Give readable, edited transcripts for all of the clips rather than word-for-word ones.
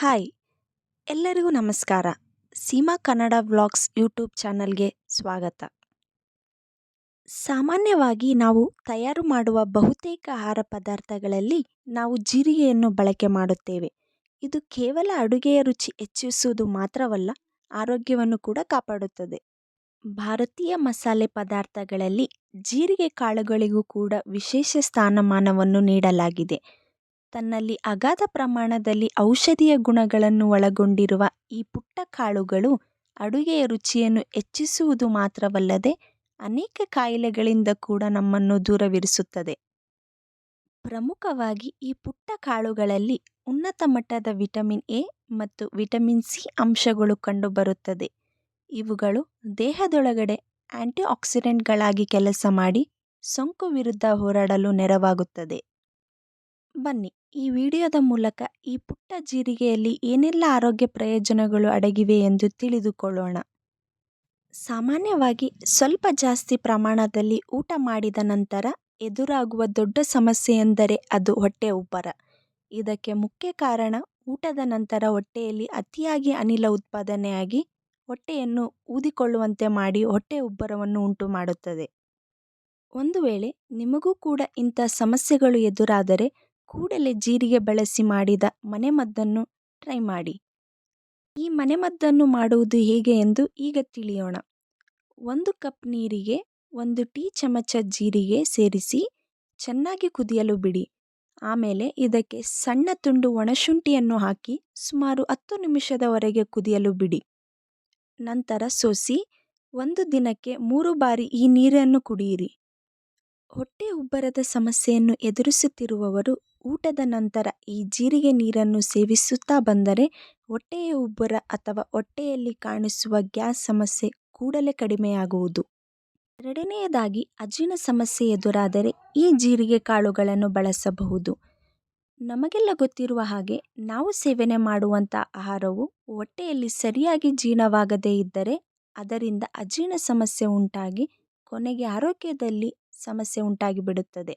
Hi ಎಲ್ಲರಿಗೂ ನಮಸ್ಕಾರ. Seema Kannada vlogs YouTube ಚಾನಲ್ಗೆ ಸ್ವಾಗತ. ಸಾಮಾನ್ಯವಾಗಿ ನಾವು ತಯಾರು ಮಾಡುವ ಬಹುತೇಕ ಆಹಾರ ಪದಾರ್ಥಗಳಲ್ಲಿ ನಾವು ಜೀರಿಗೆಯನ್ನು ಬಳಕೆ ಮಾಡುತ್ತೇವೆ. ಇದು ಕೇವಲ ಅಡುಗೆಯ ರುಚಿ ಹೆಚ್ಚಿಸುವುದು ಮಾತ್ರವಲ್ಲ, ಆರೋಗ್ಯವನ್ನು ಕೂಡ ಕಾಪಾಡುತ್ತದೆ. ಭಾರತೀಯ ಮಸಾಲೆ ಪದಾರ್ಥಗಳಲ್ಲಿ ಜೀರಿಗೆ ಕಾಳುಗಳಿಗೂ ಕೂಡ ವಿಶೇಷ ಸ್ಥಾನಮಾನವನ್ನು ನೀಡಲಾಗಿದೆ. ತನ್ನಲ್ಲಿ ಅಗಾಧ ಪ್ರಮಾಣದಲ್ಲಿ ಔಷಧೀಯ ಗುಣಗಳನ್ನು ಒಳಗೊಂಡಿರುವ ಈ ಪುಟ್ಟ ಕಾಳುಗಳು ಅಡುಗೆಯ ರುಚಿಯನ್ನು ಹೆಚ್ಚಿಸುವುದು ಮಾತ್ರವಲ್ಲದೆ ಅನೇಕ ಕಾಯಿಲೆಗಳಿಂದ ಕೂಡ ನಮ್ಮನ್ನು ದೂರವಿರಿಸುತ್ತದೆ. ಪ್ರಮುಖವಾಗಿ ಈ ಪುಟ್ಟ ಕಾಳುಗಳಲ್ಲಿ ಉನ್ನತ ಮಟ್ಟದ ವಿಟಮಿನ್ ಎ ಮತ್ತು ವಿಟಮಿನ್ ಸಿ ಅಂಶಗಳು ಕಂಡುಬರುತ್ತದೆ. ಇವುಗಳು ದೇಹದೊಳಗಡೆ ಆಂಟಿಆಕ್ಸಿಡೆಂಟ್ಗಳಾಗಿ ಕೆಲಸ ಮಾಡಿ ಸೋಂಕು ವಿರುದ್ಧ ಹೋರಾಡಲು ನೆರವಾಗುತ್ತದೆ. ಬನ್ನಿ, ಈ ವಿಡಿಯೋದ ಮೂಲಕ ಈ ಪುಟ್ಟ ಜೀರಿಗೆಯಲ್ಲಿ ಏನೆಲ್ಲ ಆರೋಗ್ಯ ಪ್ರಯೋಜನಗಳು ಅಡಗಿವೆ ಎಂದು ತಿಳಿದುಕೊಳ್ಳೋಣ. ಸಾಮಾನ್ಯವಾಗಿ ಸ್ವಲ್ಪ ಜಾಸ್ತಿ ಪ್ರಮಾಣದಲ್ಲಿ ಊಟ ಮಾಡಿದ ನಂತರ ಎದುರಾಗುವ ದೊಡ್ಡ ಸಮಸ್ಯೆ ಎಂದರೆ ಅದು ಹೊಟ್ಟೆ ಉಬ್ಬರ. ಇದಕ್ಕೆ ಮುಖ್ಯ ಕಾರಣ ಊಟದ ನಂತರ ಹೊಟ್ಟೆಯಲ್ಲಿ ಅತಿಯಾಗಿ ಅನಿಲ ಉತ್ಪಾದನೆಯಾಗಿ ಹೊಟ್ಟೆಯನ್ನು ಊದಿಕೊಳ್ಳುವಂತೆ ಮಾಡಿ ಹೊಟ್ಟೆ ಉಬ್ಬರವನ್ನು ಉಂಟು ಮಾಡುತ್ತದೆ. ಒಂದು ವೇಳೆ ನಿಮಗೂ ಕೂಡ ಇಂಥ ಸಮಸ್ಯೆಗಳು ಎದುರಾದರೆ ಕೂಡಲೇ ಜೀರಿಗೆ ಬಳಸಿ ಮಾಡಿದ ಮನೆಮದ್ದನ್ನು ಟ್ರೈ ಮಾಡಿ. ಈ ಮನೆಮದ್ದನ್ನು ಮಾಡುವುದು ಹೇಗೆ ಎಂದು ಈಗ ತಿಳಿಯೋಣ. 1 ಕಪ್ ನೀರಿಗೆ 1 ಟೀ ಚಮಚ ಜೀರಿಗೆ ಸೇರಿಸಿ ಚೆನ್ನಾಗಿ ಕುದಿಯಲು ಬಿಡಿ. ಆಮೇಲೆ ಇದಕ್ಕೆ ಸಣ್ಣ ತುಂಡು ಒಣಶುಂಠಿಯನ್ನು ಹಾಕಿ ಸುಮಾರು 10 ನಿಮಿಷದವರೆಗೆ ಕುದಿಯಲು ಬಿಡಿ. ನಂತರ ಸೋಸಿ 1 ದಿನಕ್ಕೆ 3 ಬಾರಿ ಈ ನೀರನ್ನು ಕುಡಿಯಿರಿ. ಹೊಟ್ಟೆ ಉಬ್ಬರದ ಸಮಸ್ಯೆಯನ್ನು ಎದುರಿಸುತ್ತಿರುವವರು ಊಟದ ನಂತರ ಈ ಜೀರಿಗೆ ನೀರನ್ನು ಸೇವಿಸುತ್ತಾ ಬಂದರೆ ಹೊಟ್ಟೆಯ ಉಬ್ಬರ ಅಥವಾ ಹೊಟ್ಟೆಯಲ್ಲಿ ಕಾಣಿಸುವ ಗ್ಯಾಸ್ ಸಮಸ್ಯೆ ಕೂಡಲೇ ಕಡಿಮೆಯಾಗುವುದು. ಎರಡನೆಯದಾಗಿ ಅಜೀರ್ಣ ಸಮಸ್ಯೆ ಎದುರಾದರೆ ಈ ಜೀರಿಗೆ ಕಾಳುಗಳನ್ನು ಬಳಸಬಹುದು. ನಮಗೆಲ್ಲ ಗೊತ್ತಿರುವ ಹಾಗೆ ನಾವು ಸೇವನೆ ಮಾಡುವಂಥ ಆಹಾರವು ಹೊಟ್ಟೆಯಲ್ಲಿ ಸರಿಯಾಗಿ ಜೀರ್ಣವಾಗದೇ ಇದ್ದರೆ ಅದರಿಂದ ಅಜೀರ್ಣ ಸಮಸ್ಯೆ ಉಂಟಾಗಿ ಕೊನೆಗೆ ಆರೋಗ್ಯದಲ್ಲಿ ಸಮಸ್ಯೆ ಉಂಟಾಗಿಬಿಡುತ್ತದೆ.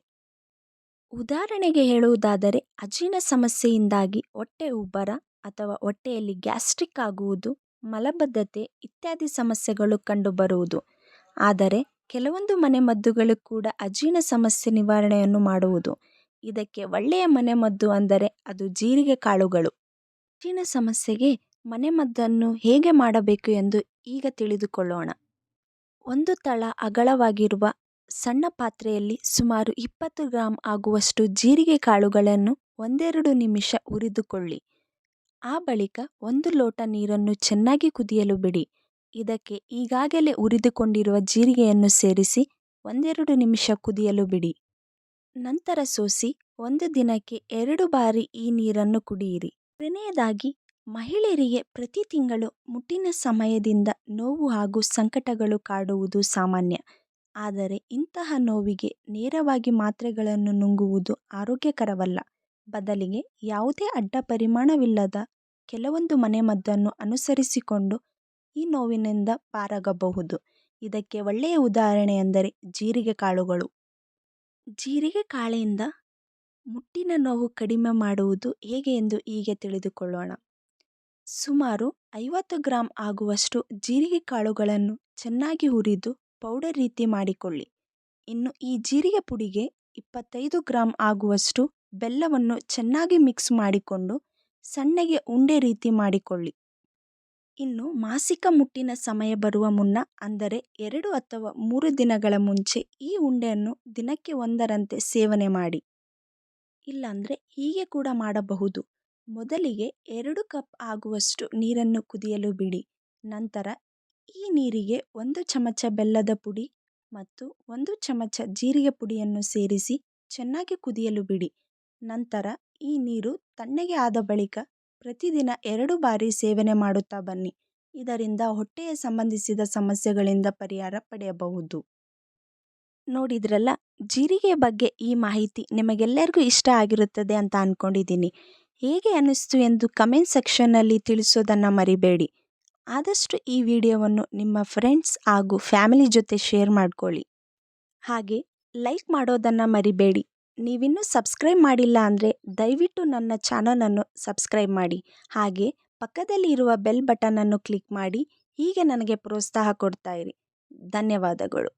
ಉದಾಹರಣೆಗೆ ಹೇಳುವುದಾದರೆ ಅಜೀರ್ಣ ಸಮಸ್ಯೆಯಿಂದಾಗಿ ಹೊಟ್ಟೆ ಉಬ್ಬರ ಅಥವಾ ಹೊಟ್ಟೆಯಲ್ಲಿ ಗ್ಯಾಸ್ಟ್ರಿಕ್ ಆಗುವುದು, ಮಲಬದ್ಧತೆ ಇತ್ಯಾದಿ ಸಮಸ್ಯೆಗಳು ಕಂಡುಬರುವುದು. ಆದರೆ ಕೆಲವೊಂದು ಮನೆಮದ್ದುಗಳು ಕೂಡ ಅಜೀರ್ಣ ಸಮಸ್ಯೆ ನಿವಾರಣೆಯನ್ನು ಮಾಡುವುದು. ಇದಕ್ಕೆ ಒಳ್ಳೆಯ ಮನೆಮದ್ದು ಅಂದರೆ ಅದು ಜೀರಿಗೆ ಕಾಳುಗಳು. ಅಜೀರ್ಣ ಸಮಸ್ಯೆಗೆ ಮನೆಮದ್ದನ್ನು ಹೇಗೆ ಮಾಡಬೇಕು ಎಂದು ಈಗ ತಿಳಿದುಕೊಳ್ಳೋಣ. 1 ತಳ ಅಗಲವಾಗಿರುವ ಸಣ್ಣ ಪಾತ್ರೆಯಲ್ಲಿ ಸುಮಾರು 20 ಗ್ರಾಂ ಆಗುವಷ್ಟು ಜೀರಿಗೆ ಕಾಳುಗಳನ್ನು 1-2 ನಿಮಿಷ ಹುರಿದುಕೊಳ್ಳಿ. ಆ ಬಳಿಕ 1 ಲೋಟ ನೀರನ್ನು ಚೆನ್ನಾಗಿ ಕುದಿಯಲು ಬಿಡಿ. ಇದಕ್ಕೆ ಈಗಾಗಲೇ ಹುರಿದುಕೊಂಡಿರುವ ಜೀರಿಗೆಯನ್ನು ಸೇರಿಸಿ 1-2 ನಿಮಿಷ ಕುದಿಯಲು ಬಿಡಿ. ನಂತರ ಸೋಸಿ 1 ದಿನಕ್ಕೆ 2 ಬಾರಿ ಈ ನೀರನ್ನು ಕುಡಿಯಿರಿ. ಎರಡನೆಯದಾಗಿ ಮಹಿಳೆಯರಿಗೆ ಪ್ರತಿ ತಿಂಗಳು ಮುಟ್ಟಿನ ಸಮಯದಿಂದ ನೋವು ಹಾಗೂ ಸಂಕಟಗಳು ಕಾಡುವುದು ಸಾಮಾನ್ಯ. ಆದರೆ ಇಂತಹ ನೋವಿಗೆ ನೇರವಾಗಿ ಮಾತ್ರೆಗಳನ್ನು ನುಂಗುವುದು ಆರೋಗ್ಯಕರವಲ್ಲ. ಬದಲಿಗೆ ಯಾವುದೇ ಅಡ್ಡ ಪರಿಣಾಮವಿಲ್ಲದ ಕೆಲವೊಂದು ಮನೆಮದ್ದನ್ನು ಅನುಸರಿಸಿಕೊಂಡು ಈ ನೋವಿನಿಂದ ಪಾರಾಗಬಹುದು. ಇದಕ್ಕೆ ಒಳ್ಳೆಯ ಉದಾಹರಣೆ ಎಂದರೆ ಜೀರಿಗೆ ಕಾಳುಗಳು. ಜೀರಿಗೆ ಕಾಳಿಂದ ಮುಟ್ಟಿನ ನೋವು ಕಡಿಮೆ ಮಾಡುವುದು ಹೇಗೆ ಎಂದು ಈಗ ತಿಳಿದುಕೊಳ್ಳೋಣ. ಸುಮಾರು 50 ಗ್ರಾಂ ಆಗುವಷ್ಟು ಜೀರಿಗೆ ಕಾಳುಗಳನ್ನು ಚೆನ್ನಾಗಿ ಹುರಿದು ಪೌಡರ್ ರೀತಿ ಮಾಡಿಕೊಳ್ಳಿ. ಇನ್ನು ಈ ಜೀರಿಗೆ ಪುಡಿಗೆ 25 ಗ್ರಾಂ ಆಗುವಷ್ಟು ಬೆಲ್ಲವನ್ನು ಚೆನ್ನಾಗಿ ಮಿಕ್ಸ್ ಮಾಡಿಕೊಂಡು ಸಣ್ಣಗೆ ಉಂಡೆ ರೀತಿ ಮಾಡಿಕೊಳ್ಳಿ. ಇನ್ನು ಮಾಸಿಕ ಮುಟ್ಟಿನ ಸಮಯ ಬರುವ ಮುನ್ನ ಅಂದರೆ 2 ಅಥವಾ 3 ದಿನಗಳ ಮುಂಚೆ ಈ ಉಂಡೆಯನ್ನು ದಿನಕ್ಕೆ 1ರಂತೆ ಸೇವನೆ ಮಾಡಿ. ಇಲ್ಲಾಂದರೆ ಹೀಗೆ ಕೂಡ ಮಾಡಬಹುದು. ಮೊದಲಿಗೆ 2 ಕಪ್ ಆಗುವಷ್ಟು ನೀರನ್ನು ಕುದಿಯಲು ಬಿಡಿ. ನಂತರ ಈ ನೀರಿಗೆ 1 ಚಮಚ ಬೆಲ್ಲದ ಪುಡಿ ಮತ್ತು 1 ಚಮಚ ಜೀರಿಗೆ ಪುಡಿಯನ್ನು ಸೇರಿಸಿ ಚೆನ್ನಾಗಿ ಕುದಿಯಲು ಬಿಡಿ. ನಂತರ ಈ ನೀರು ತಣ್ಣಗೆ ಆದ ಬಳಿಕ ಪ್ರತಿದಿನ 2 ಬಾರಿ ಸೇವನೆ ಮಾಡುತ್ತಾ ಬನ್ನಿ. ಇದರಿಂದ ಹೊಟ್ಟೆಯ ಸಂಬಂಧಿಸಿದ ಸಮಸ್ಯೆಗಳಿಂದ ಪರಿಹಾರ ಪಡೆಯಬಹುದು. ನೋಡಿದ್ರಲ್ಲ, ಜೀರಿಗೆ ಬಗ್ಗೆ ಈ ಮಾಹಿತಿ ನಿಮಗೆಲ್ಲರಿಗೂ ಇಷ್ಟ ಆಗಿರುತ್ತದೆ ಅಂತ ಅಂದ್ಕೊಂಡಿದ್ದೀನಿ. ಹೇಗೆ ಅನ್ನಿಸ್ತು ಎಂದು ಕಮೆಂಟ್ ಸೆಕ್ಷನ್ನಲ್ಲಿ ತಿಳಿಸೋದನ್ನು ಮರಿಬೇಡಿ. ಆದಷ್ಟು ಈ ವಿಡಿಯೋವನ್ನು ನಿಮ್ಮ ಫ್ರೆಂಡ್ಸ್ ಹಾಗೂ ಫ್ಯಾಮಿಲಿ ಜೊತೆ ಶೇರ್ ಮಾಡ್ಕೊಳ್ಳಿ. ಹಾಗೆ ಲೈಕ್ ಮಾಡೋದನ್ನು ಮರಿಬೇಡಿ. ನೀವಿನ್ನೂ ಸಬ್ಸ್ಕ್ರೈಬ್ ಮಾಡಿಲ್ಲ ಅಂದರೆ ದಯವಿಟ್ಟು ನನ್ನ ಚಾನಲನ್ನು ಸಬ್ಸ್ಕ್ರೈಬ್ ಮಾಡಿ. ಹಾಗೆ ಪಕ್ಕದಲ್ಲಿ ಇರುವ ಬೆಲ್ ಬಟನನ್ನು ಕ್ಲಿಕ್ ಮಾಡಿ. ಹೀಗೆ ನನಗೆ ಪ್ರೋತ್ಸಾಹ ಕೊಡ್ತಾ ಇರಿ. ಧನ್ಯವಾದಗಳು.